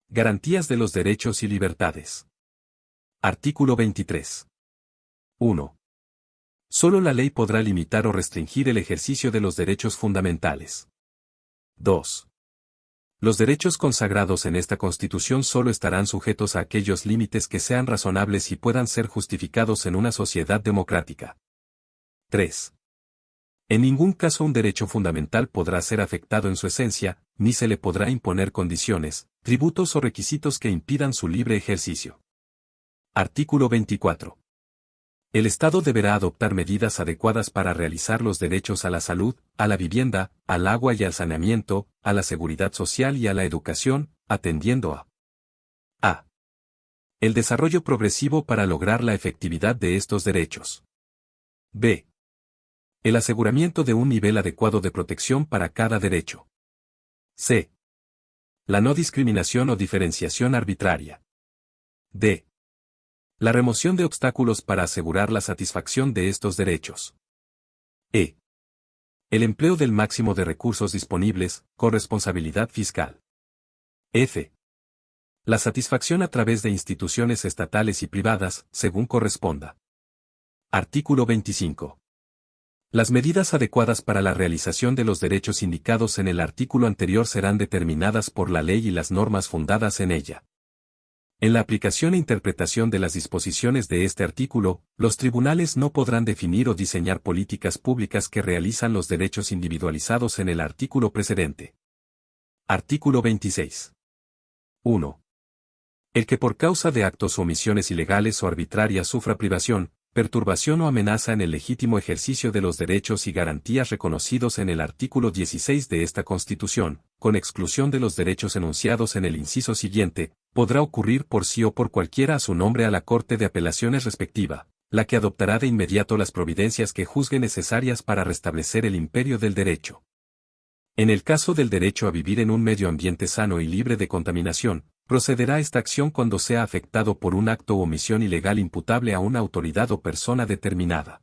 Garantías de los derechos y libertades. Artículo 23. 1. Solo la ley podrá limitar o restringir el ejercicio de los derechos fundamentales. 2. Los derechos consagrados en esta Constitución solo estarán sujetos a aquellos límites que sean razonables y puedan ser justificados en una sociedad democrática. 3. En ningún caso un derecho fundamental podrá ser afectado en su esencia, ni se le podrá imponer condiciones, tributos o requisitos que impidan su libre ejercicio. Artículo 24. El Estado deberá adoptar medidas adecuadas para realizar los derechos a la salud, a la vivienda, al agua y al saneamiento, a la seguridad social y a la educación, atendiendo a. El desarrollo progresivo para lograr la efectividad de estos derechos. b. El aseguramiento de un nivel adecuado de protección para cada derecho. c. La no discriminación o diferenciación arbitraria. d. La remoción de obstáculos para asegurar la satisfacción de estos derechos. e. El empleo del máximo de recursos disponibles, con responsabilidad fiscal. f. La satisfacción a través de instituciones estatales y privadas, según corresponda. Artículo 25. Las medidas adecuadas para la realización de los derechos indicados en el artículo anterior serán determinadas por la ley y las normas fundadas en ella. En la aplicación e interpretación de las disposiciones de este artículo, los tribunales no podrán definir o diseñar políticas públicas que realizan los derechos individualizados en el artículo precedente. Artículo 26. 1. El que por causa de actos o omisiones ilegales o arbitrarias sufra privación, perturbación o amenaza en el legítimo ejercicio de los derechos y garantías reconocidos en el artículo 16 de esta Constitución, con exclusión de los derechos enunciados en el inciso siguiente, podrá ocurrir por sí o por cualquiera a su nombre a la Corte de Apelaciones respectiva, la que adoptará de inmediato las providencias que juzgue necesarias para restablecer el imperio del derecho. En el caso del derecho a vivir en un medio ambiente sano y libre de contaminación, procederá esta acción cuando sea afectado por un acto o omisión ilegal imputable a una autoridad o persona determinada.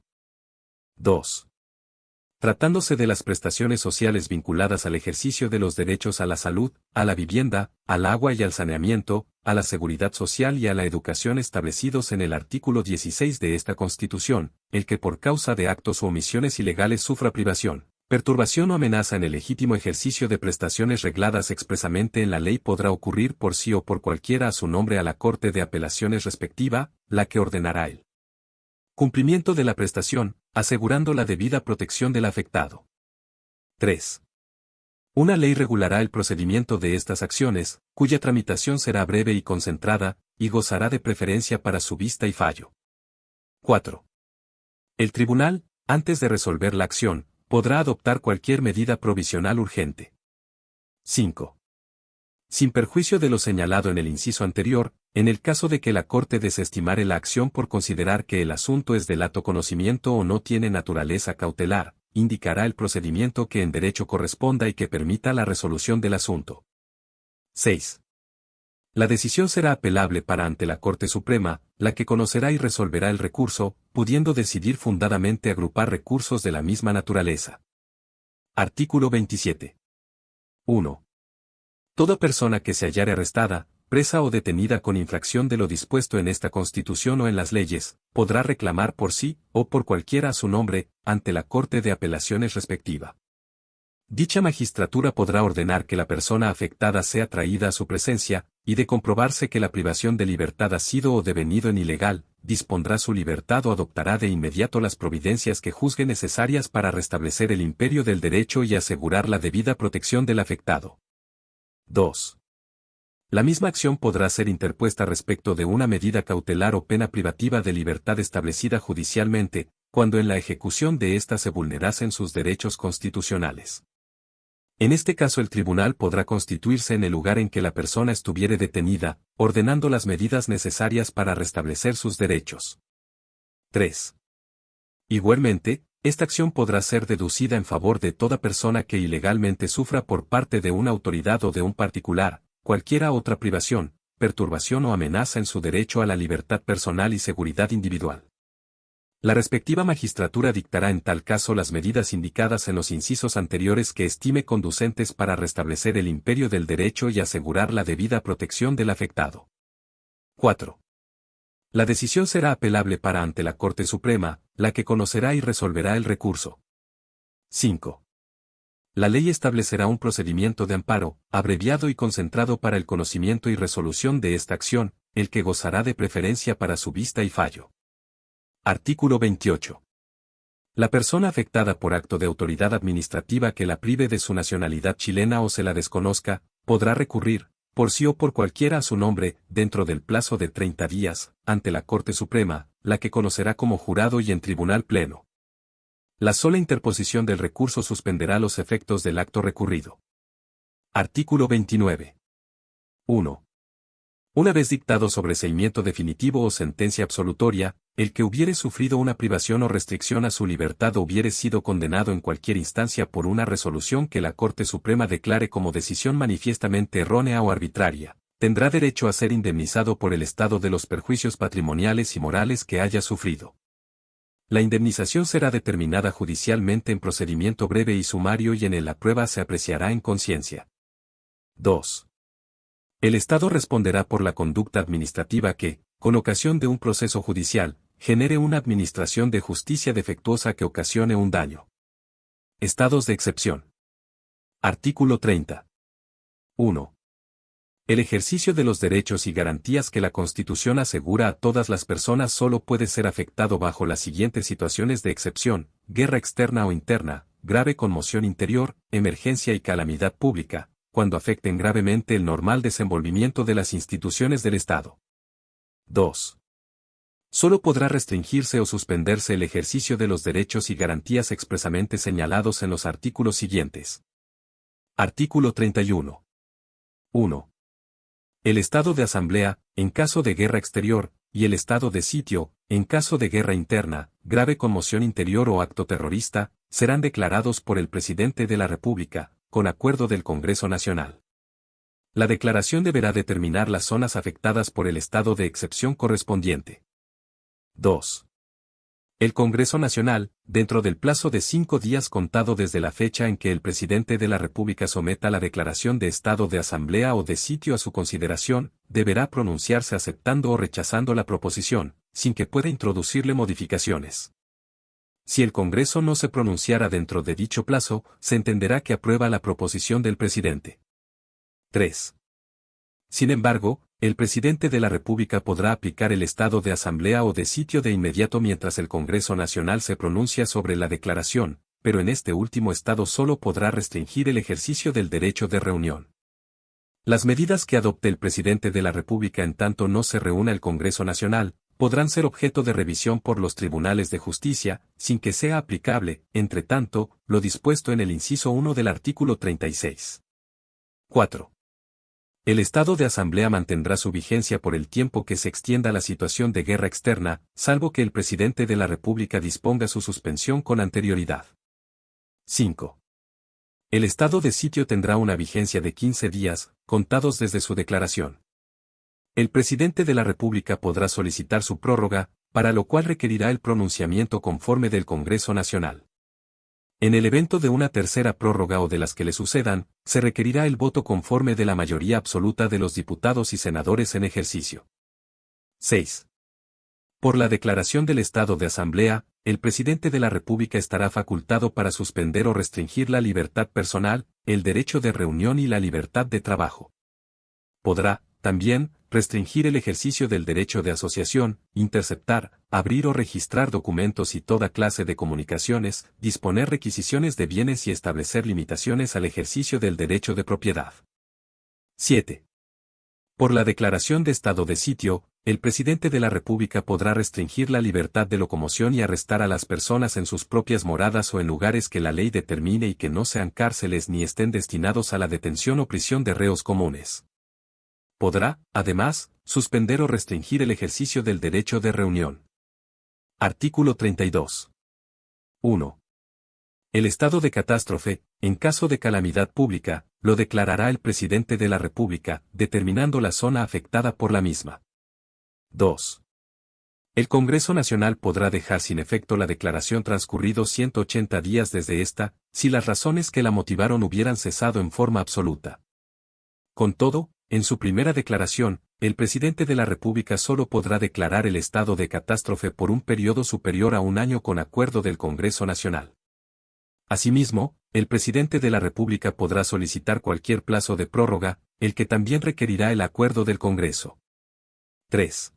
2. Tratándose de las prestaciones sociales vinculadas al ejercicio de los derechos a la salud, a la vivienda, al agua y al saneamiento, a la seguridad social y a la educación establecidos en el artículo 16 de esta Constitución, el que por causa de actos o omisiones ilegales sufra privación, perturbación o amenaza en el legítimo ejercicio de prestaciones regladas expresamente en la ley podrá ocurrir por sí o por cualquiera a su nombre a la Corte de Apelaciones respectiva, la que ordenará el cumplimiento de la prestación, asegurando la debida protección del afectado. 3. Una ley regulará el procedimiento de estas acciones, cuya tramitación será breve y concentrada, y gozará de preferencia para su vista y fallo. 4. El tribunal, antes de resolver la acción, podrá adoptar cualquier medida provisional urgente. 5. Sin perjuicio de lo señalado en el inciso anterior, en el caso de que la Corte desestimare la acción por considerar que el asunto es de lato conocimiento o no tiene naturaleza cautelar, indicará el procedimiento que en derecho corresponda y que permita la resolución del asunto. 6. La decisión será apelable para ante la Corte Suprema, la que conocerá y resolverá el recurso, pudiendo decidir fundadamente agrupar recursos de la misma naturaleza. Artículo 27. 1. Toda persona que se hallare arrestada, presa o detenida con infracción de lo dispuesto en esta Constitución o en las leyes, podrá reclamar por sí, o por cualquiera a su nombre, ante la Corte de Apelaciones respectiva. Dicha magistratura podrá ordenar que la persona afectada sea traída a su presencia, y de comprobarse que la privación de libertad ha sido o devenido en ilegal, dispondrá su libertad o adoptará de inmediato las providencias que juzgue necesarias para restablecer el imperio del derecho y asegurar la debida protección del afectado. 2. La misma acción podrá ser interpuesta respecto de una medida cautelar o pena privativa de libertad establecida judicialmente, cuando en la ejecución de ésta se vulnerasen sus derechos constitucionales. En este caso el tribunal podrá constituirse en el lugar en que la persona estuviere detenida, ordenando las medidas necesarias para restablecer sus derechos. 3. Igualmente, esta acción podrá ser deducida en favor de toda persona que ilegalmente sufra por parte de una autoridad o de un particular, cualquiera otra privación, perturbación o amenaza en su derecho a la libertad personal y seguridad individual. La respectiva magistratura dictará en tal caso las medidas indicadas en los incisos anteriores que estime conducentes para restablecer el imperio del derecho y asegurar la debida protección del afectado. 4. La decisión será apelable para ante la Corte Suprema, la que conocerá y resolverá el recurso. 5. La ley establecerá un procedimiento de amparo, abreviado y concentrado para el conocimiento y resolución de esta acción, el que gozará de preferencia para su vista y fallo. Artículo 28. La persona afectada por acto de autoridad administrativa que la prive de su nacionalidad chilena o se la desconozca, podrá recurrir, por sí o por cualquiera a su nombre, dentro del plazo de 30 días, ante la Corte Suprema, la que conocerá como jurado y en tribunal pleno. La sola interposición del recurso suspenderá los efectos del acto recurrido. Artículo 29. 1. Una vez dictado sobreseimiento definitivo o sentencia absolutoria, el que hubiere sufrido una privación o restricción a su libertad o hubiere sido condenado en cualquier instancia por una resolución que la Corte Suprema declare como decisión manifiestamente errónea o arbitraria, tendrá derecho a ser indemnizado por el Estado de los perjuicios patrimoniales y morales que haya sufrido. La indemnización será determinada judicialmente en procedimiento breve y sumario y en la prueba se apreciará en conciencia. 2. El Estado responderá por la conducta administrativa que, con ocasión de un proceso judicial, genere una administración de justicia defectuosa que ocasione un daño. Estados de excepción. Artículo 30. 1. El ejercicio de los derechos y garantías que la Constitución asegura a todas las personas solo puede ser afectado bajo las siguientes situaciones de excepción: guerra externa o interna, grave conmoción interior, emergencia y calamidad pública, cuando afecten gravemente el normal desenvolvimiento de las instituciones del Estado. 2. Solo podrá restringirse o suspenderse el ejercicio de los derechos y garantías expresamente señalados en los artículos siguientes. Artículo 31. 1. El estado de asamblea, en caso de guerra exterior, y el estado de sitio, en caso de guerra interna, grave conmoción interior o acto terrorista, serán declarados por el Presidente de la República, con acuerdo del Congreso Nacional. La declaración deberá determinar las zonas afectadas por el estado de excepción correspondiente. 2. El Congreso Nacional, dentro del plazo de 5 días contado desde la fecha en que el Presidente de la República someta la declaración de estado de asamblea o de sitio a su consideración, deberá pronunciarse aceptando o rechazando la proposición, sin que pueda introducirle modificaciones. Si el Congreso no se pronunciara dentro de dicho plazo, se entenderá que aprueba la proposición del presidente. 3. Sin embargo, el presidente de la República podrá aplicar el estado de asamblea o de sitio de inmediato mientras el Congreso Nacional se pronuncia sobre la declaración, pero en este último estado solo podrá restringir el ejercicio del derecho de reunión. Las medidas que adopte el presidente de la República en tanto no se reúna el Congreso Nacional, podrán ser objeto de revisión por los tribunales de justicia, sin que sea aplicable, entre tanto, lo dispuesto en el inciso 1 del artículo 36. 4. El estado de asamblea mantendrá su vigencia por el tiempo que se extienda la situación de guerra externa, salvo que el presidente de la República disponga su suspensión con anterioridad. 5. El estado de sitio tendrá una vigencia de 15 días, contados desde su declaración. El presidente de la República podrá solicitar su prórroga, para lo cual requerirá el pronunciamiento conforme del Congreso Nacional. En el evento de una tercera prórroga o de las que le sucedan, se requerirá el voto conforme de la mayoría absoluta de los diputados y senadores en ejercicio. 6. Por la declaración del estado de asamblea, el presidente de la República estará facultado para suspender o restringir la libertad personal, el derecho de reunión y la libertad de trabajo. Podrá, también, restringir el ejercicio del derecho de asociación, interceptar, abrir o registrar documentos y toda clase de comunicaciones, disponer requisiciones de bienes y establecer limitaciones al ejercicio del derecho de propiedad. 7. Por la declaración de estado de sitio, el presidente de la República podrá restringir la libertad de locomoción y arrestar a las personas en sus propias moradas o en lugares que la ley determine y que no sean cárceles ni estén destinados a la detención o prisión de reos comunes. Podrá, además, suspender o restringir el ejercicio del derecho de reunión. Artículo 32. 1. El estado de catástrofe, en caso de calamidad pública, lo declarará el presidente de la República, determinando la zona afectada por la misma. 2. El Congreso Nacional podrá dejar sin efecto la declaración transcurridos 180 días desde esta, si las razones que la motivaron hubieran cesado en forma absoluta. Con todo, en su primera declaración, el presidente de la República solo podrá declarar el estado de catástrofe por un periodo superior a un año con acuerdo del Congreso Nacional. Asimismo, el presidente de la República podrá solicitar cualquier plazo de prórroga, el que también requerirá el acuerdo del Congreso. 3.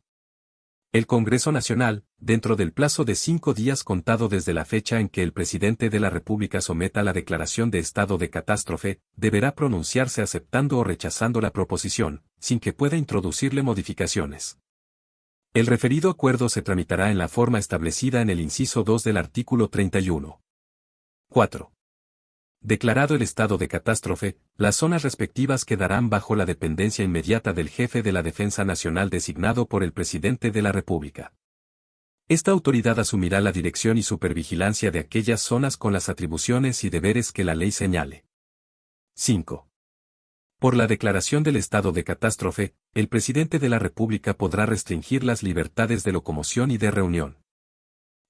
El Congreso Nacional, dentro del plazo de 5 días contado desde la fecha en que el presidente de la República someta la declaración de estado de catástrofe, deberá pronunciarse aceptando o rechazando la proposición, sin que pueda introducirle modificaciones. El referido acuerdo se tramitará en la forma establecida en el inciso 2 del artículo 31. 4. Declarado el estado de catástrofe, las zonas respectivas quedarán bajo la dependencia inmediata del jefe de la Defensa Nacional designado por el presidente de la República. Esta autoridad asumirá la dirección y supervigilancia de aquellas zonas con las atribuciones y deberes que la ley señale. 5. Por la declaración del estado de catástrofe, el presidente de la República podrá restringir las libertades de locomoción y de reunión.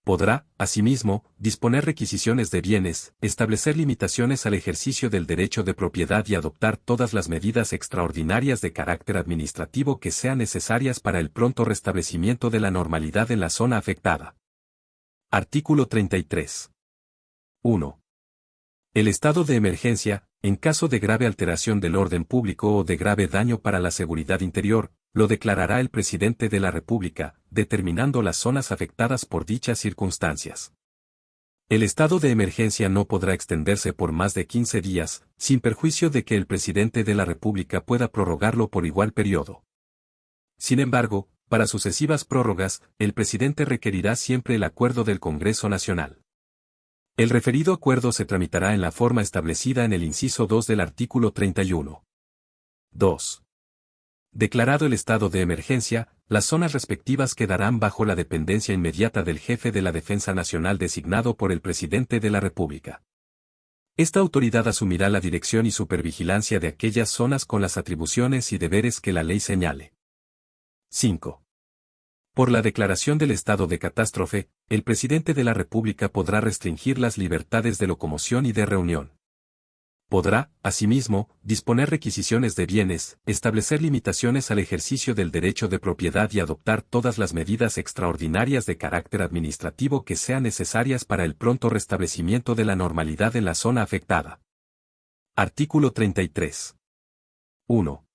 Podrá, asimismo, disponer requisiciones de bienes, establecer limitaciones al ejercicio del derecho de propiedad y adoptar todas las medidas extraordinarias de carácter administrativo que sean necesarias para el pronto restablecimiento de la normalidad en la zona afectada. Artículo 33. 1. El estado de emergencia, en caso de grave alteración del orden público o de grave daño para la seguridad interior, lo declarará el presidente de la República, determinando las zonas afectadas por dichas circunstancias. El estado de emergencia no podrá extenderse por más de 15 días, sin perjuicio de que el presidente de la República pueda prorrogarlo por igual periodo. Sin embargo, para sucesivas prórrogas, el presidente requerirá siempre el acuerdo del Congreso Nacional. El referido acuerdo se tramitará en la forma establecida en el inciso 2 del artículo 31. 2. Declarado el estado de emergencia, las zonas respectivas quedarán bajo la dependencia inmediata del jefe de la Defensa Nacional designado por el presidente de la República. Esta autoridad asumirá la dirección y supervigilancia de aquellas zonas con las atribuciones y deberes que la ley señale. 5. Por la declaración del estado de catástrofe, el presidente de la República podrá restringir las libertades de locomoción y de reunión. Podrá, asimismo, disponer requisiciones de bienes, establecer limitaciones al ejercicio del derecho de propiedad y adoptar todas las medidas extraordinarias de carácter administrativo que sean necesarias para el pronto restablecimiento de la normalidad en la zona afectada. Artículo 33. 1.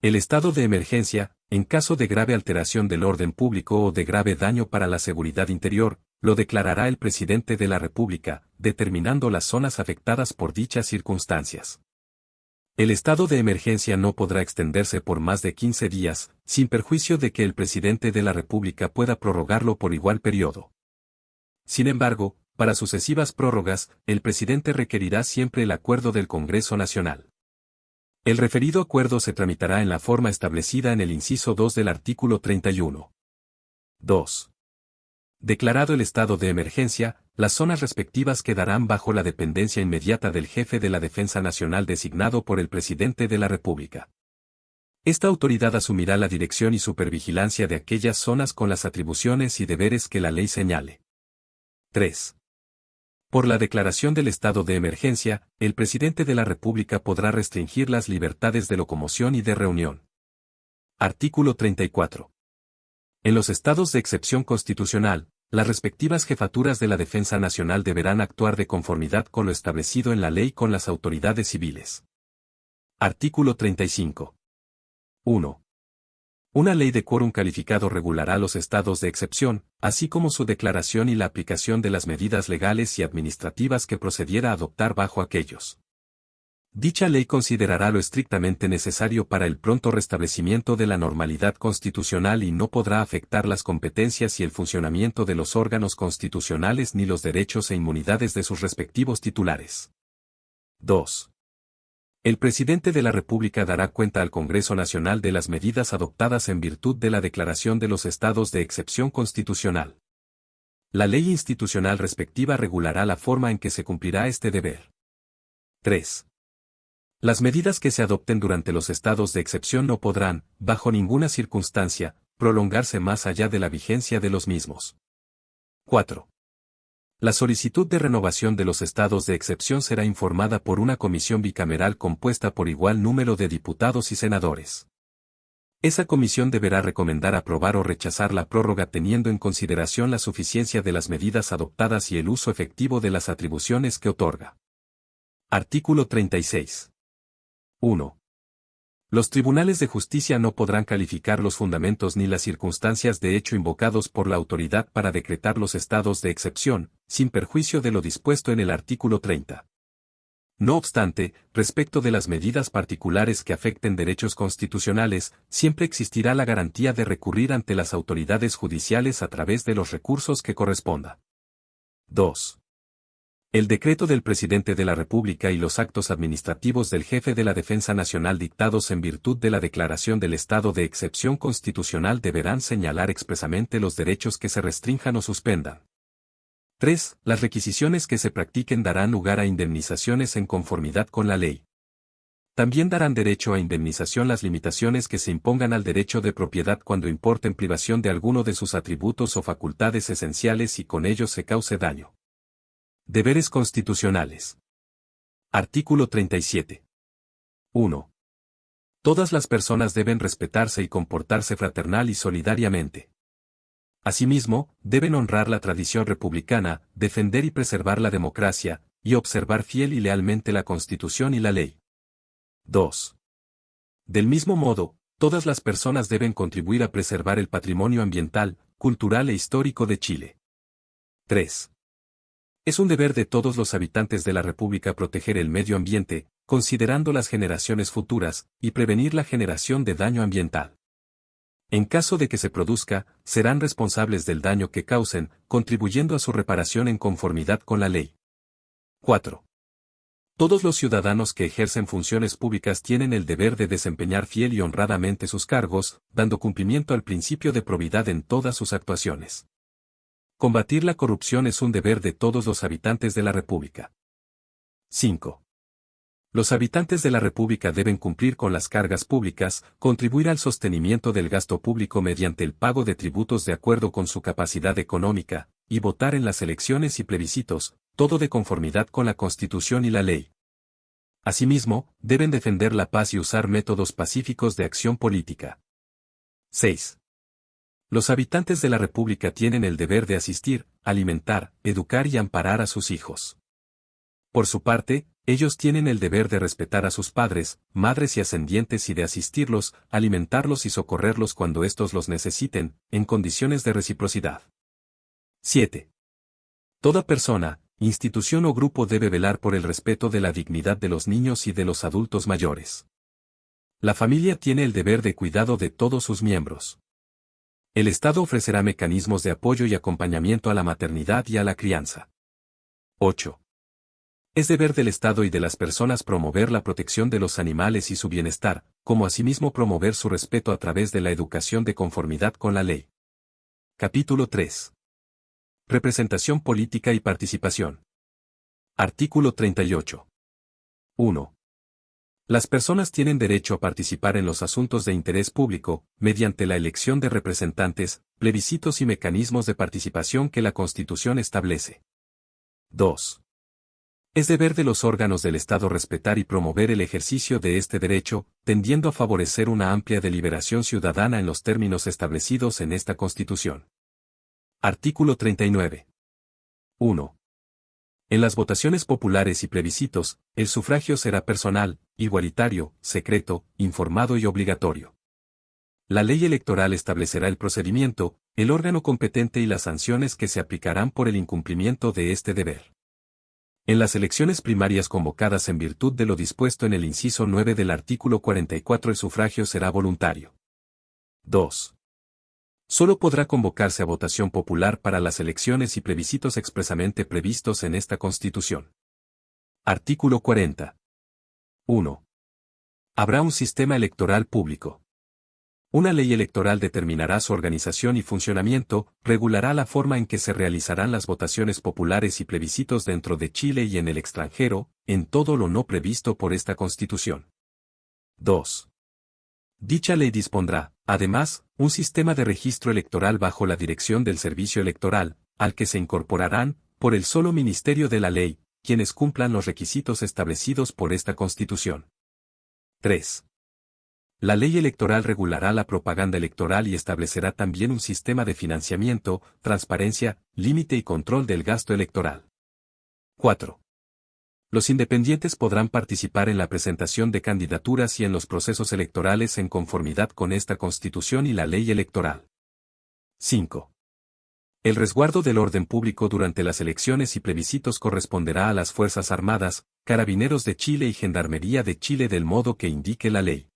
El estado de emergencia, en caso de grave alteración del orden público o de grave daño para la seguridad interior, lo declarará el presidente de la República, determinando las zonas afectadas por dichas circunstancias. El estado de emergencia no podrá extenderse por más de 15 días, sin perjuicio de que el presidente de la República pueda prorrogarlo por igual periodo. Sin embargo, para sucesivas prórrogas, el presidente requerirá siempre el acuerdo del Congreso Nacional. El referido acuerdo se tramitará en la forma establecida en el inciso 2 del artículo 31. 2. Declarado el estado de emergencia, las zonas respectivas quedarán bajo la dependencia inmediata del jefe de la Defensa Nacional designado por el presidente de la República. Esta autoridad asumirá la dirección y supervigilancia de aquellas zonas con las atribuciones y deberes que la ley señale. 3. Por la declaración del estado de emergencia, el presidente de la República podrá restringir las libertades de locomoción y de reunión. Artículo 34. En los estados de excepción constitucional, las respectivas jefaturas de la Defensa Nacional deberán actuar de conformidad con lo establecido en la ley con las autoridades civiles. Artículo 35. 1. Una ley de quórum calificado regulará los estados de excepción, así como su declaración y la aplicación de las medidas legales y administrativas que procediera a adoptar bajo aquellos. Dicha ley considerará lo estrictamente necesario para el pronto restablecimiento de la normalidad constitucional y no podrá afectar las competencias y el funcionamiento de los órganos constitucionales ni los derechos e inmunidades de sus respectivos titulares. 2. El presidente de la República dará cuenta al Congreso Nacional de las medidas adoptadas en virtud de la declaración de los estados de excepción constitucional. La ley institucional respectiva regulará la forma en que se cumplirá este deber. 3. Las medidas que se adopten durante los estados de excepción no podrán, bajo ninguna circunstancia, prolongarse más allá de la vigencia de los mismos. 4. La solicitud de renovación de los estados de excepción será informada por una comisión bicameral compuesta por igual número de diputados y senadores. Esa comisión deberá recomendar aprobar o rechazar la prórroga teniendo en consideración la suficiencia de las medidas adoptadas y el uso efectivo de las atribuciones que otorga. Artículo 36. 1. Los tribunales de justicia no podrán calificar los fundamentos ni las circunstancias de hecho invocados por la autoridad para decretar los estados de excepción, sin perjuicio de lo dispuesto en el artículo 30. No obstante, respecto de las medidas particulares que afecten derechos constitucionales, siempre existirá la garantía de recurrir ante las autoridades judiciales a través de los recursos que corresponda. 2. El decreto del presidente de la República y los actos administrativos del jefe de la Defensa Nacional dictados en virtud de la declaración del estado de excepción constitucional deberán señalar expresamente los derechos que se restrinjan o suspendan. 3. Las requisiciones que se practiquen darán lugar a indemnizaciones en conformidad con la ley. También darán derecho a indemnización las limitaciones que se impongan al derecho de propiedad cuando importen privación de alguno de sus atributos o facultades esenciales y con ello se cause daño. Deberes constitucionales. Artículo 37. 1. Todas las personas deben respetarse y comportarse fraternal y solidariamente. Asimismo, deben honrar la tradición republicana, defender y preservar la democracia, y observar fiel y lealmente la Constitución y la ley. 2. Del mismo modo, todas las personas deben contribuir a preservar el patrimonio ambiental, cultural e histórico de Chile. 3. Es un deber de todos los habitantes de la República proteger el medio ambiente, considerando las generaciones futuras, y prevenir la generación de daño ambiental. En caso de que se produzca, serán responsables del daño que causen, contribuyendo a su reparación en conformidad con la ley. 4. Todos los ciudadanos que ejercen funciones públicas tienen el deber de desempeñar fiel y honradamente sus cargos, dando cumplimiento al principio de probidad en todas sus actuaciones. Combatir la corrupción es un deber de todos los habitantes de la República. 5. Los habitantes de la República deben cumplir con las cargas públicas, contribuir al sostenimiento del gasto público mediante el pago de tributos de acuerdo con su capacidad económica, y votar en las elecciones y plebiscitos, todo de conformidad con la Constitución y la ley. Asimismo, deben defender la paz y usar métodos pacíficos de acción política. 6. Los habitantes de la República tienen el deber de asistir, alimentar, educar y amparar a sus hijos. Por su parte, ellos tienen el deber de respetar a sus padres, madres y ascendientes y de asistirlos, alimentarlos y socorrerlos cuando éstos los necesiten, en condiciones de reciprocidad. 7. Toda persona, institución o grupo debe velar por el respeto de la dignidad de los niños y de los adultos mayores. La familia tiene el deber de cuidado de todos sus miembros. El Estado ofrecerá mecanismos de apoyo y acompañamiento a la maternidad y a la crianza. 8. Es deber del Estado y de las personas promover la protección de los animales y su bienestar, como asimismo promover su respeto a través de la educación de conformidad con la ley. Capítulo 3. Representación política y participación. Artículo 38. 1. Las personas tienen derecho a participar en los asuntos de interés público, mediante la elección de representantes, plebiscitos y mecanismos de participación que la Constitución establece. 2. Es deber de los órganos del Estado respetar y promover el ejercicio de este derecho, tendiendo a favorecer una amplia deliberación ciudadana en los términos establecidos en esta Constitución. Artículo 39. 1. En las votaciones populares y plebiscitos, el sufragio será personal, igualitario, secreto, informado y obligatorio. La ley electoral establecerá el procedimiento, el órgano competente y las sanciones que se aplicarán por el incumplimiento de este deber. En las elecciones primarias convocadas en virtud de lo dispuesto en el inciso 9 del artículo 44 el sufragio será voluntario. 2. Solo podrá convocarse a votación popular para las elecciones y plebiscitos expresamente previstos en esta Constitución. Artículo 40. 1. Habrá un sistema electoral público. Una ley electoral determinará su organización y funcionamiento, regulará la forma en que se realizarán las votaciones populares y plebiscitos dentro de Chile y en el extranjero, en todo lo no previsto por esta Constitución. 2. Dicha ley dispondrá, además, un sistema de registro electoral bajo la dirección del Servicio Electoral, al que se incorporarán, por el solo Ministerio de la Ley, quienes cumplan los requisitos establecidos por esta Constitución. 3. La ley electoral regulará la propaganda electoral y establecerá también un sistema de financiamiento, transparencia, límite y control del gasto electoral. 4. Los independientes podrán participar en la presentación de candidaturas y en los procesos electorales en conformidad con esta Constitución y la ley electoral. 5. El resguardo del orden público durante las elecciones y plebiscitos corresponderá a las Fuerzas Armadas, Carabineros de Chile y Gendarmería de Chile del modo que indique la ley.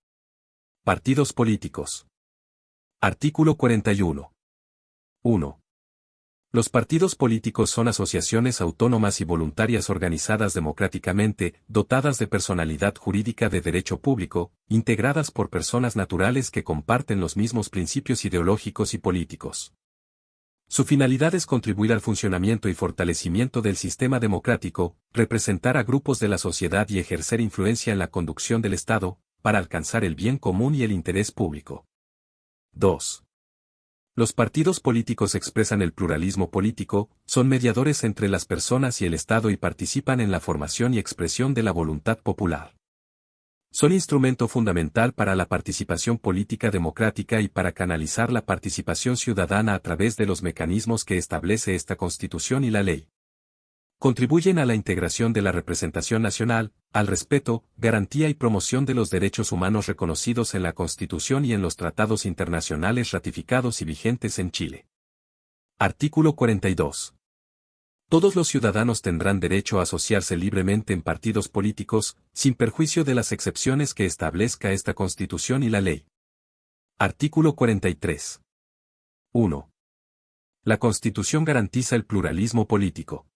Partidos políticos. Artículo 41. 1. Los partidos políticos son asociaciones autónomas y voluntarias organizadas democráticamente, dotadas de personalidad jurídica de derecho público, integradas por personas naturales que comparten los mismos principios ideológicos y políticos. Su finalidad es contribuir al funcionamiento y fortalecimiento del sistema democrático, representar a grupos de la sociedad y ejercer influencia en la conducción del Estado, para alcanzar el bien común y el interés público. 2. Los partidos políticos expresan el pluralismo político, son mediadores entre las personas y el Estado y participan en la formación y expresión de la voluntad popular. Son instrumento fundamental para la participación política democrática y para canalizar la participación ciudadana a través de los mecanismos que establece esta Constitución y la ley. Contribuyen a la integración de la representación nacional, al respeto, garantía y promoción de los derechos humanos reconocidos en la Constitución y en los tratados internacionales ratificados y vigentes en Chile. Artículo 42. Todos los ciudadanos tendrán derecho a asociarse libremente en partidos políticos, sin perjuicio de las excepciones que establezca esta Constitución y la ley. Artículo 43. 1. La Constitución garantiza el pluralismo político.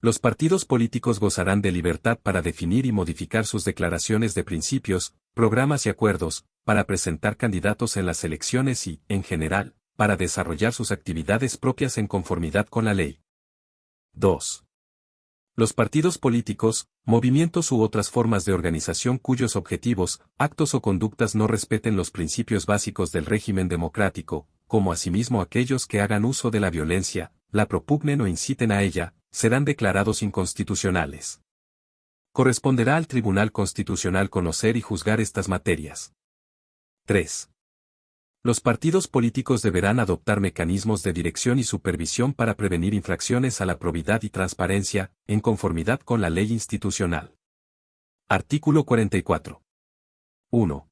Los partidos políticos gozarán de libertad para definir y modificar sus declaraciones de principios, programas y acuerdos, para presentar candidatos en las elecciones y, en general, para desarrollar sus actividades propias en conformidad con la ley. 2. Los partidos políticos, movimientos u otras formas de organización cuyos objetivos, actos o conductas no respeten los principios básicos del régimen democrático, como asimismo aquellos que hagan uso de la violencia, la propugnen o inciten a ella, serán declarados inconstitucionales. Corresponderá al Tribunal Constitucional conocer y juzgar estas materias. 3. Los partidos políticos deberán adoptar mecanismos de dirección y supervisión para prevenir infracciones a la probidad y transparencia, en conformidad con la ley institucional. Artículo 44. 1.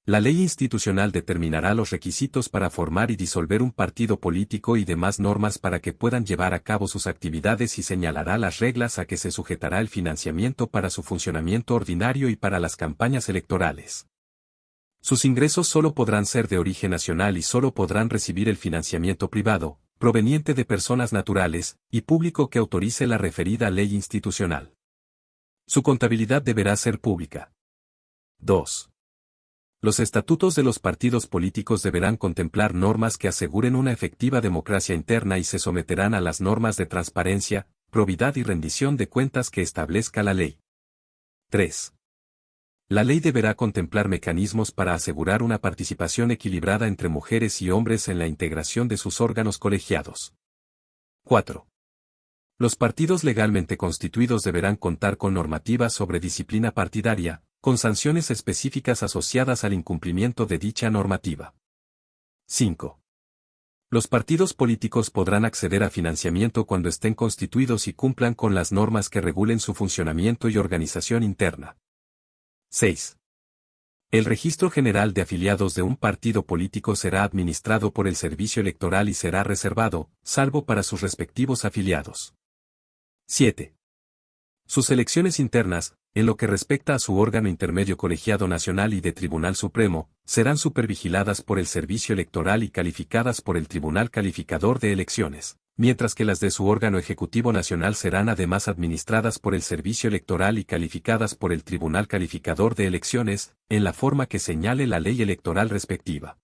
La ley institucional determinará los requisitos para formar y disolver un partido político y demás normas para que puedan llevar a cabo sus actividades y señalará las reglas a que se sujetará el financiamiento para su funcionamiento ordinario y para las campañas electorales. Sus ingresos solo podrán ser de origen nacional y solo podrán recibir el financiamiento privado, proveniente de personas naturales, y público que autorice la referida ley institucional. Su contabilidad deberá ser pública. 2. Los estatutos de los partidos políticos deberán contemplar normas que aseguren una efectiva democracia interna y se someterán a las normas de transparencia, probidad y rendición de cuentas que establezca la ley. 3. La ley deberá contemplar mecanismos para asegurar una participación equilibrada entre mujeres y hombres en la integración de sus órganos colegiados. 4. Los partidos legalmente constituidos deberán contar con normativas sobre disciplina partidaria, con sanciones específicas asociadas al incumplimiento de dicha normativa. 5. Los partidos políticos podrán acceder a financiamiento cuando estén constituidos y cumplan con las normas que regulen su funcionamiento y organización interna. 6. El registro general de afiliados de un partido político será administrado por el Servicio Electoral y será reservado, salvo para sus respectivos afiliados. 7. Sus elecciones internas, en lo que respecta a su órgano intermedio colegiado nacional y de Tribunal Supremo, serán supervigiladas por el Servicio Electoral y calificadas por el Tribunal Calificador de Elecciones, mientras que las de su órgano ejecutivo nacional serán además administradas por el Servicio Electoral y calificadas por el Tribunal Calificador de Elecciones, en la forma que señale la ley electoral respectiva.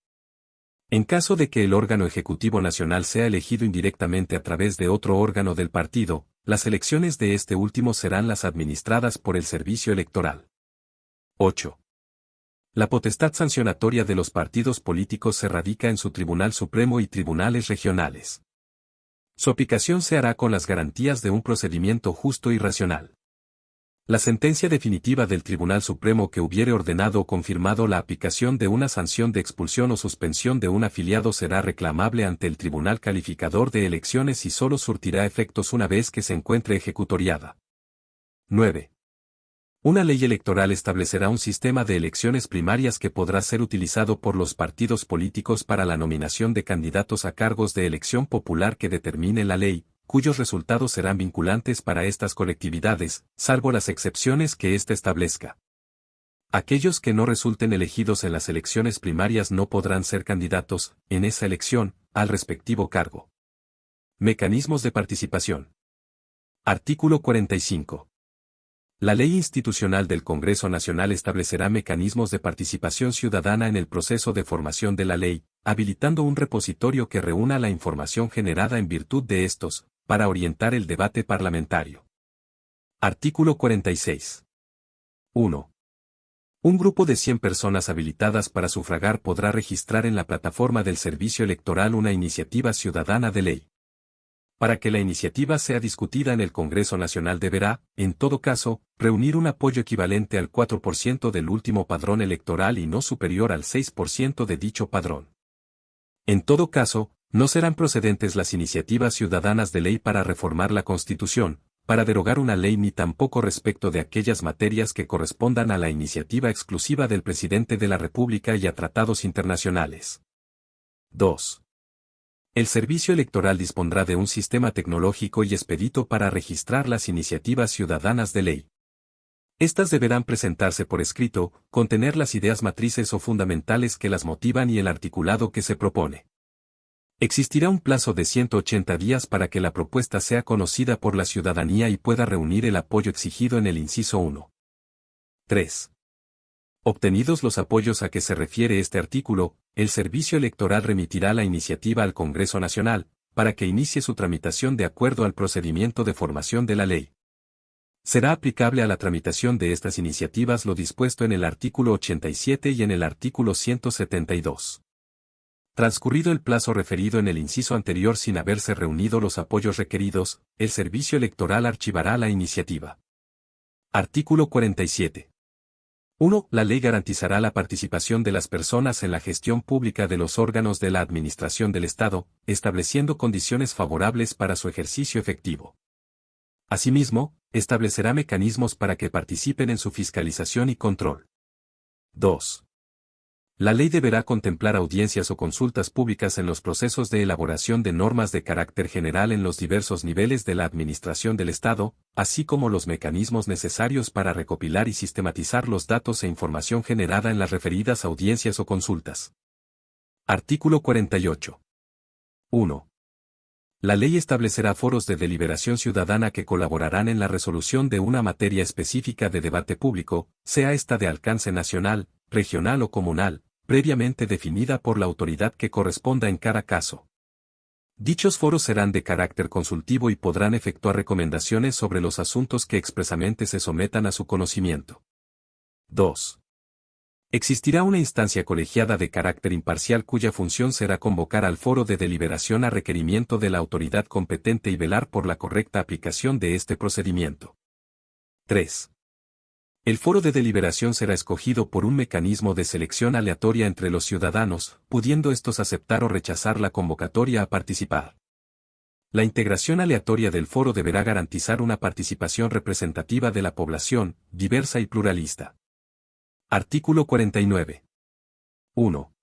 En caso de que el órgano ejecutivo nacional sea elegido indirectamente a través de otro órgano del partido, las elecciones de este último serán las administradas por el Servicio Electoral. 8. La potestad sancionatoria de los partidos políticos se radica en su Tribunal Supremo y tribunales regionales. Su aplicación se hará con las garantías de un procedimiento justo y racional. La sentencia definitiva del Tribunal Supremo que hubiere ordenado o confirmado la aplicación de una sanción de expulsión o suspensión de un afiliado será reclamable ante el Tribunal Calificador de Elecciones y solo surtirá efectos una vez que se encuentre ejecutoriada. 9. Una ley electoral establecerá un sistema de elecciones primarias que podrá ser utilizado por los partidos políticos para la nominación de candidatos a cargos de elección popular que determine la ley, cuyos resultados serán vinculantes para estas colectividades, salvo las excepciones que ésta establezca. Aquellos que no resulten elegidos en las elecciones primarias no podrán ser candidatos, en esa elección, al respectivo cargo. Mecanismos de participación. Artículo 45. La Ley Institucional del Congreso Nacional establecerá mecanismos de participación ciudadana en el proceso de formación de la ley, habilitando un repositorio que reúna la información generada en virtud de estos, para orientar el debate parlamentario. Artículo 46. 1. Un grupo de 100 personas habilitadas para sufragar podrá registrar en la plataforma del Servicio Electoral una iniciativa ciudadana de ley. Para que la iniciativa sea discutida en el Congreso Nacional deberá, en todo caso, reunir un apoyo equivalente al 4% del último padrón electoral y no superior al 6% de dicho padrón. En todo caso, no serán procedentes las iniciativas ciudadanas de ley para reformar la Constitución, para derogar una ley ni tampoco respecto de aquellas materias que correspondan a la iniciativa exclusiva del Presidente de la República y a tratados internacionales. 2. El Servicio Electoral dispondrá de un sistema tecnológico y expedito para registrar las iniciativas ciudadanas de ley. Estas deberán presentarse por escrito, contener las ideas matrices o fundamentales que las motivan y el articulado que se propone. Existirá un plazo de 180 días para que la propuesta sea conocida por la ciudadanía y pueda reunir el apoyo exigido en el inciso 1. 3. Obtenidos los apoyos a que se refiere este artículo, el Servicio Electoral remitirá la iniciativa al Congreso Nacional, para que inicie su tramitación de acuerdo al procedimiento de formación de la ley. Será aplicable a la tramitación de estas iniciativas lo dispuesto en el artículo 87 y en el artículo 172. Transcurrido el plazo referido en el inciso anterior sin haberse reunido los apoyos requeridos, el Servicio Electoral archivará la iniciativa. Artículo 47. 1. La ley garantizará la participación de las personas en la gestión pública de los órganos de la Administración del Estado, estableciendo condiciones favorables para su ejercicio efectivo. Asimismo, establecerá mecanismos para que participen en su fiscalización y control. 2. La ley deberá contemplar audiencias o consultas públicas en los procesos de elaboración de normas de carácter general en los diversos niveles de la Administración del Estado, así como los mecanismos necesarios para recopilar y sistematizar los datos e información generada en las referidas audiencias o consultas. Artículo 48. 1. La ley establecerá foros de deliberación ciudadana que colaborarán en la resolución de una materia específica de debate público, sea esta de alcance nacional, regional o comunal, previamente definida por la autoridad que corresponda en cada caso. Dichos foros serán de carácter consultivo y podrán efectuar recomendaciones sobre los asuntos que expresamente se sometan a su conocimiento. 2. Existirá una instancia colegiada de carácter imparcial cuya función será convocar al foro de deliberación a requerimiento de la autoridad competente y velar por la correcta aplicación de este procedimiento. 3. El foro de deliberación será escogido por un mecanismo de selección aleatoria entre los ciudadanos, pudiendo estos aceptar o rechazar la convocatoria a participar. La integración aleatoria del foro deberá garantizar una participación representativa de la población, diversa y pluralista. Artículo 49. 1.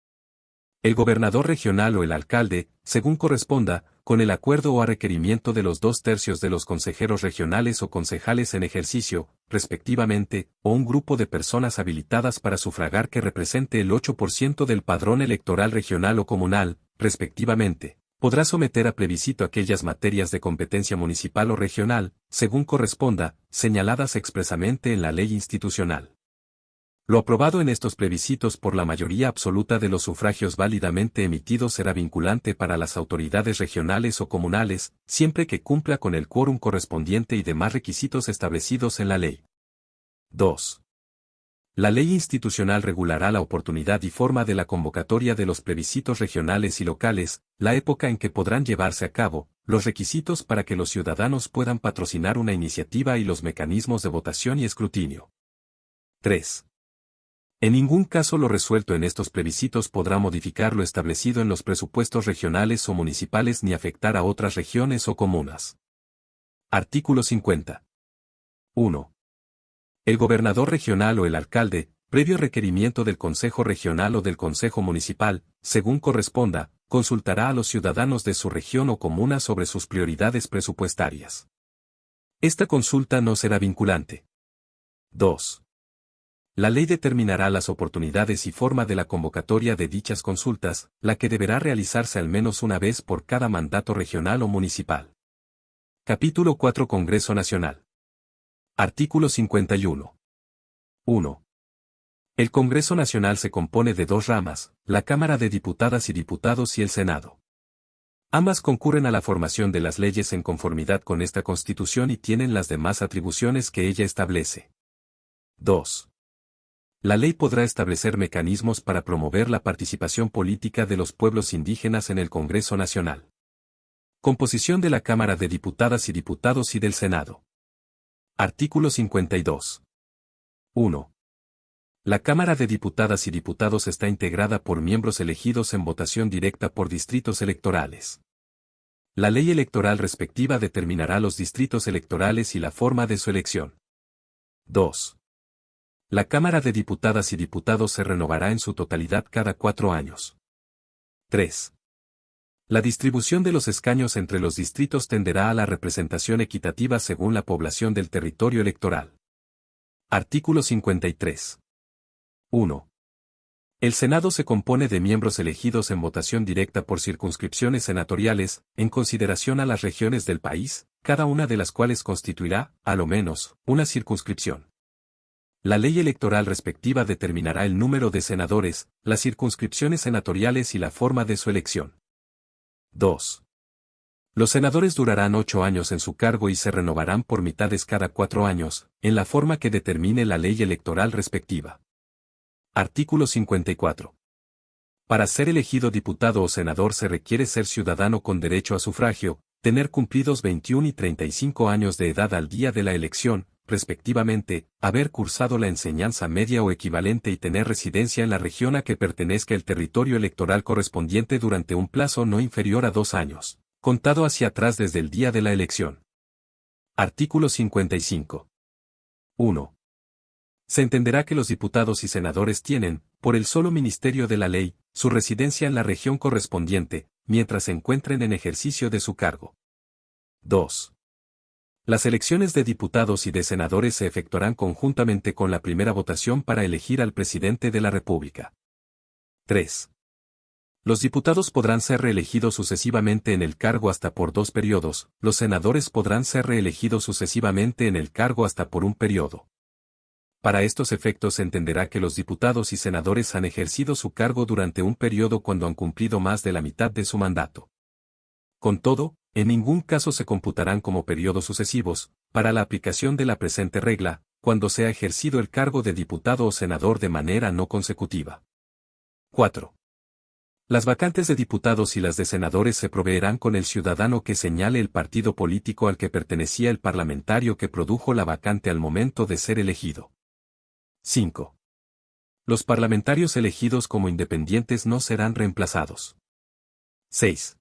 El gobernador regional o el alcalde, según corresponda, con el acuerdo o a requerimiento de los 2/3 de los consejeros regionales o concejales en ejercicio, respectivamente, o un grupo de personas habilitadas para sufragar que represente el 8% del padrón electoral regional o comunal, respectivamente, podrá someter a plebiscito aquellas materias de competencia municipal o regional, según corresponda, señaladas expresamente en la ley institucional. Lo aprobado en estos plebiscitos por la mayoría absoluta de los sufragios válidamente emitidos será vinculante para las autoridades regionales o comunales, siempre que cumpla con el quórum correspondiente y demás requisitos establecidos en la ley. 2. La ley institucional regulará la oportunidad y forma de la convocatoria de los plebiscitos regionales y locales, la época en que podrán llevarse a cabo, los requisitos para que los ciudadanos puedan patrocinar una iniciativa y los mecanismos de votación y escrutinio. 3. En ningún caso lo resuelto en estos plebiscitos podrá modificar lo establecido en los presupuestos regionales o municipales ni afectar a otras regiones o comunas. Artículo 50. 1. El gobernador regional o el alcalde, previo requerimiento del Consejo Regional o del Consejo Municipal, según corresponda, consultará a los ciudadanos de su región o comuna sobre sus prioridades presupuestarias. Esta consulta no será vinculante. 2. La ley determinará las oportunidades y forma de la convocatoria de dichas consultas, la que deberá realizarse al menos una vez por cada mandato regional o municipal. Capítulo 4 Congreso Nacional. Artículo 51. 1. El Congreso Nacional se compone de dos ramas, la Cámara de Diputadas y Diputados y el Senado. Ambas concurren a la formación de las leyes en conformidad con esta Constitución y tienen las demás atribuciones que ella establece. 2. La ley podrá establecer mecanismos para promover la participación política de los pueblos indígenas en el Congreso Nacional. Composición de la Cámara de Diputadas y Diputados y del Senado. Artículo 52. 1. La Cámara de Diputadas y Diputados está integrada por miembros elegidos en votación directa por distritos electorales. La ley electoral respectiva determinará los distritos electorales y la forma de su elección. 2. La Cámara de Diputadas y Diputados se renovará en su totalidad cada 4 años. 3. La distribución de los escaños entre los distritos tenderá a la representación equitativa según la población del territorio electoral. Artículo 53. 1. El Senado se compone de miembros elegidos en votación directa por circunscripciones senatoriales, en consideración a las regiones del país, cada una de las cuales constituirá, a lo menos, una circunscripción. La ley electoral respectiva determinará el número de senadores, las circunscripciones senatoriales y la forma de su elección. 2. Los senadores durarán 8 años en su cargo y se renovarán por mitades cada 4 años, en la forma que determine la ley electoral respectiva. Artículo 54. Para ser elegido diputado o senador se requiere ser ciudadano con derecho a sufragio, tener cumplidos 21 y 35 años de edad al día de la elección, respectivamente, haber cursado la enseñanza media o equivalente y tener residencia en la región a que pertenezca el territorio electoral correspondiente durante un plazo no inferior a 2 años, contado hacia atrás desde el día de la elección. Artículo 55. 1. Se entenderá que los diputados y senadores tienen, por el solo ministerio de la ley, su residencia en la región correspondiente, mientras se encuentren en ejercicio de su cargo. 2. Las elecciones de diputados y de senadores se efectuarán conjuntamente con la primera votación para elegir al presidente de la República. 3. Los diputados podrán ser reelegidos sucesivamente en el cargo hasta por 2 periodos, los senadores podrán ser reelegidos sucesivamente en el cargo hasta por un periodo. Para estos efectos se entenderá que los diputados y senadores han ejercido su cargo durante un periodo cuando han cumplido más de la mitad de su mandato. Con todo, en ningún caso se computarán como periodos sucesivos, para la aplicación de la presente regla, cuando se ha ejercido el cargo de diputado o senador de manera no consecutiva. 4. Las vacantes de diputados y las de senadores se proveerán con el ciudadano que señale el partido político al que pertenecía el parlamentario que produjo la vacante al momento de ser elegido. 5. Los parlamentarios elegidos como independientes no serán reemplazados. 6.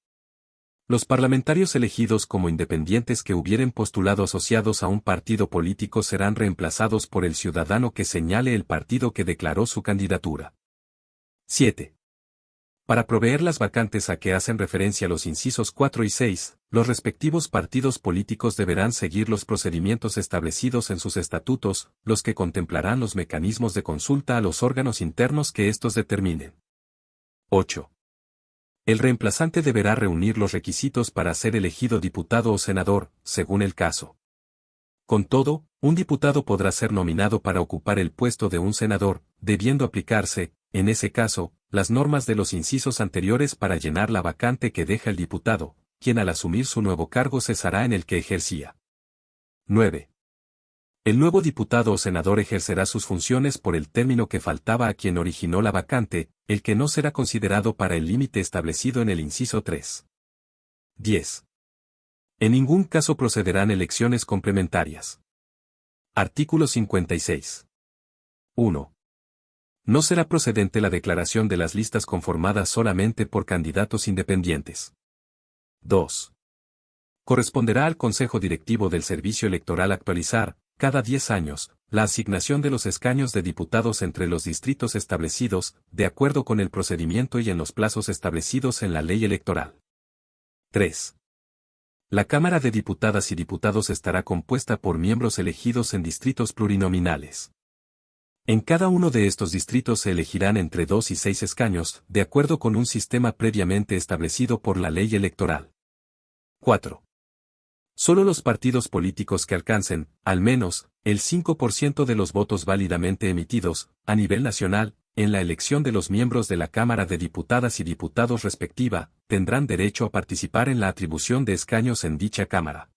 Los parlamentarios elegidos como independientes que hubieren postulado asociados a un partido político serán reemplazados por el ciudadano que señale el partido que declaró su candidatura. 7. Para proveer las vacantes a que hacen referencia los incisos 4 y 6, los respectivos partidos políticos deberán seguir los procedimientos establecidos en sus estatutos, los que contemplarán los mecanismos de consulta a los órganos internos que éstos determinen. 8. El reemplazante deberá reunir los requisitos para ser elegido diputado o senador, según el caso. Con todo, un diputado podrá ser nominado para ocupar el puesto de un senador, debiendo aplicarse, en ese caso, las normas de los incisos anteriores para llenar la vacante que deja el diputado, quien al asumir su nuevo cargo cesará en el que ejercía. 9. El nuevo diputado o senador ejercerá sus funciones por el término que faltaba a quien originó la vacante, el que no será considerado para el límite establecido en el inciso 3. 10. En ningún caso procederán elecciones complementarias. Artículo 56. 1. No será procedente la declaración de las listas conformadas solamente por candidatos independientes. 2. Corresponderá al Consejo Directivo del Servicio Electoral actualizar, cada 10 años, la asignación de los escaños de diputados entre los distritos establecidos, de acuerdo con el procedimiento y en los plazos establecidos en la ley electoral. 3. La Cámara de Diputadas y Diputados estará compuesta por miembros elegidos en distritos plurinominales. En cada uno de estos distritos se elegirán entre 2 y 6 escaños, de acuerdo con un sistema previamente establecido por la ley electoral. 4. Solo los partidos políticos que alcancen, al menos, el 5% de los votos válidamente emitidos, a nivel nacional, en la elección de los miembros de la Cámara de Diputadas y Diputados respectiva, tendrán derecho a participar en la atribución de escaños en dicha Cámara.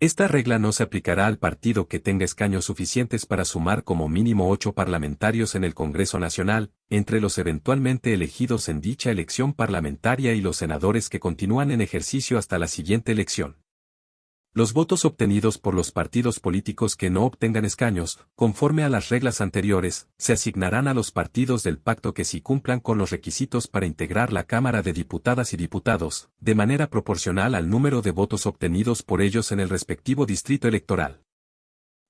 Esta regla no se aplicará al partido que tenga escaños suficientes para sumar como mínimo 8 parlamentarios en el Congreso Nacional, entre los eventualmente elegidos en dicha elección parlamentaria y los senadores que continúan en ejercicio hasta la siguiente elección. Los votos obtenidos por los partidos políticos que no obtengan escaños, conforme a las reglas anteriores, se asignarán a los partidos del pacto que sí cumplan con los requisitos para integrar la Cámara de Diputadas y Diputados, de manera proporcional al número de votos obtenidos por ellos en el respectivo distrito electoral.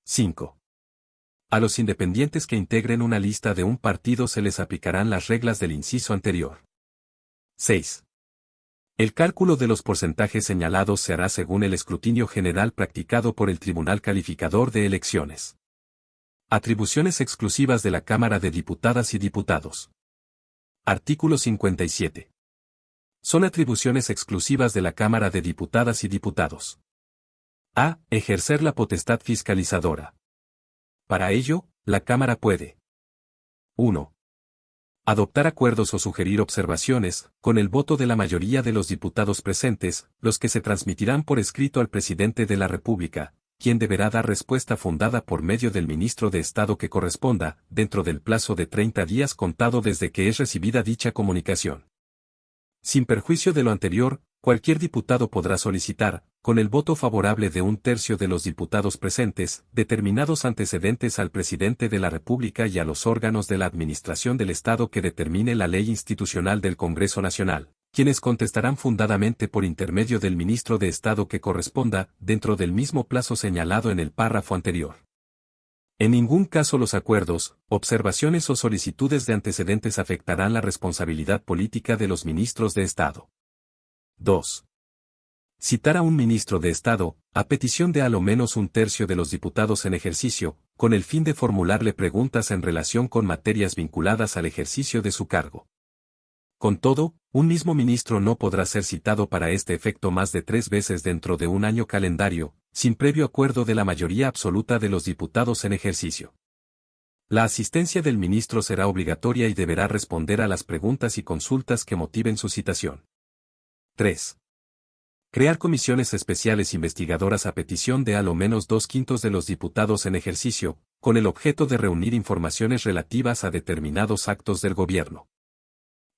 5. A los independientes que integren una lista de un partido se les aplicarán las reglas del inciso anterior. 6. El cálculo de los porcentajes señalados se hará según el escrutinio general practicado por el Tribunal Calificador de Elecciones. Atribuciones exclusivas de la Cámara de Diputadas y Diputados. Artículo 57. Son atribuciones exclusivas de la Cámara de Diputadas y Diputados. A. Ejercer la potestad fiscalizadora. Para ello, la Cámara puede: 1. Adoptar acuerdos o sugerir observaciones, con el voto de la mayoría de los diputados presentes, los que se transmitirán por escrito al presidente de la República, quien deberá dar respuesta fundada por medio del ministro de Estado que corresponda, dentro del plazo de 30 días contado desde que es recibida dicha comunicación. Sin perjuicio de lo anterior, cualquier diputado podrá solicitar, con el voto favorable de un tercio de los diputados presentes, determinados antecedentes al presidente de la República y a los órganos de la Administración del Estado que determine la ley institucional del Congreso Nacional, quienes contestarán fundadamente por intermedio del ministro de Estado que corresponda, dentro del mismo plazo señalado en el párrafo anterior. En ningún caso los acuerdos, observaciones o solicitudes de antecedentes afectarán la responsabilidad política de los ministros de Estado. 2. Citar a un ministro de Estado, a petición de a lo menos un tercio de los diputados en ejercicio, con el fin de formularle preguntas en relación con materias vinculadas al ejercicio de su cargo. Con todo, un mismo ministro no podrá ser citado para este efecto más de 3 veces dentro de un año calendario, sin previo acuerdo de la mayoría absoluta de los diputados en ejercicio. La asistencia del ministro será obligatoria y deberá responder a las preguntas y consultas que motiven su citación. 3. Crear comisiones especiales investigadoras a petición de a lo menos 2/5 de los diputados en ejercicio, con el objeto de reunir informaciones relativas a determinados actos del gobierno.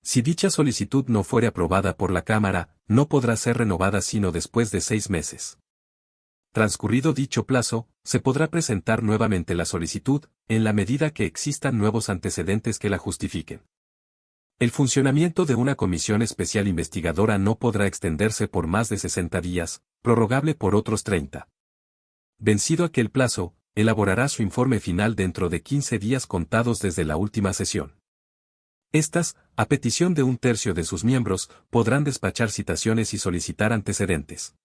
Si dicha solicitud no fuere aprobada por la Cámara, no podrá ser renovada sino después de 6 meses. Transcurrido dicho plazo, se podrá presentar nuevamente la solicitud, en la medida que existan nuevos antecedentes que la justifiquen. El funcionamiento de una comisión especial investigadora no podrá extenderse por más de 60 días, prorrogable por otros 30. Vencido aquel plazo, elaborará su informe final dentro de 15 días contados desde la última sesión. Estas, a petición de un tercio de sus miembros, podrán despachar citaciones y solicitar antecedentes.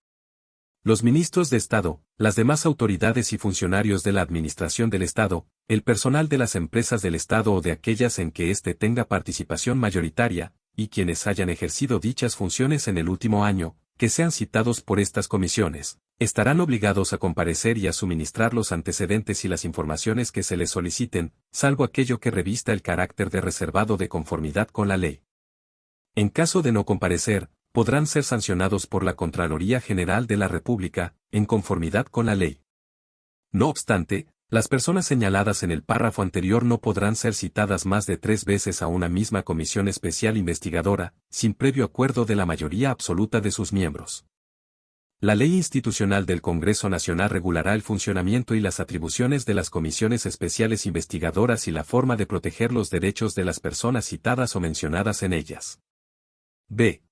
Los ministros de Estado, las demás autoridades y funcionarios de la Administración del Estado, el personal de las empresas del Estado o de aquellas en que éste tenga participación mayoritaria, y quienes hayan ejercido dichas funciones en el último año, que sean citados por estas comisiones, estarán obligados a comparecer y a suministrar los antecedentes y las informaciones que se les soliciten, salvo aquello que revista el carácter de reservado de conformidad con la ley. En caso de no comparecer, podrán ser sancionados por la Contraloría General de la República, en conformidad con la ley. No obstante, las personas señaladas en el párrafo anterior no podrán ser citadas más de 3 veces a una misma comisión especial investigadora, sin previo acuerdo de la mayoría absoluta de sus miembros. La Ley Institucional del Congreso Nacional regulará el funcionamiento y las atribuciones de las comisiones especiales investigadoras y la forma de proteger los derechos de las personas citadas o mencionadas en ellas. B.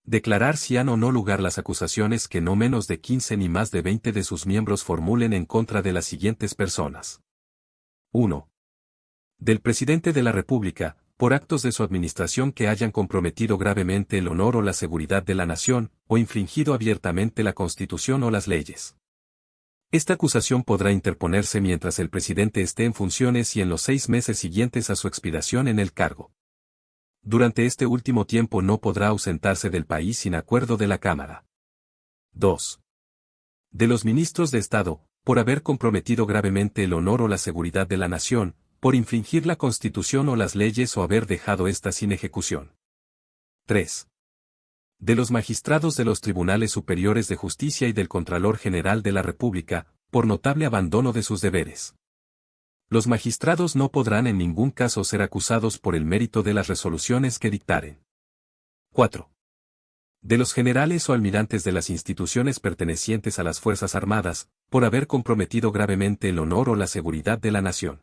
Declarar si han o no lugar las acusaciones que no menos de 15 ni más de 20 de sus miembros formulen en contra de las siguientes personas. 1. Del Presidente de la República, por actos de su administración que hayan comprometido gravemente el honor o la seguridad de la nación, o infringido abiertamente la Constitución o las leyes. Esta acusación podrá interponerse mientras el presidente esté en funciones y en los 6 meses siguientes a su expiración en el cargo. Durante este último tiempo no podrá ausentarse del país sin acuerdo de la Cámara. 2. De los ministros de Estado, por haber comprometido gravemente el honor o la seguridad de la nación, por infringir la Constitución o las leyes o haber dejado ésta sin ejecución. 3. De los magistrados de los Tribunales Superiores de Justicia y del Contralor General de la República, por notable abandono de sus deberes. Los magistrados no podrán en ningún caso ser acusados por el mérito de las resoluciones que dictaren. 4. De los generales o almirantes de las instituciones pertenecientes a las Fuerzas Armadas, por haber comprometido gravemente el honor o la seguridad de la nación.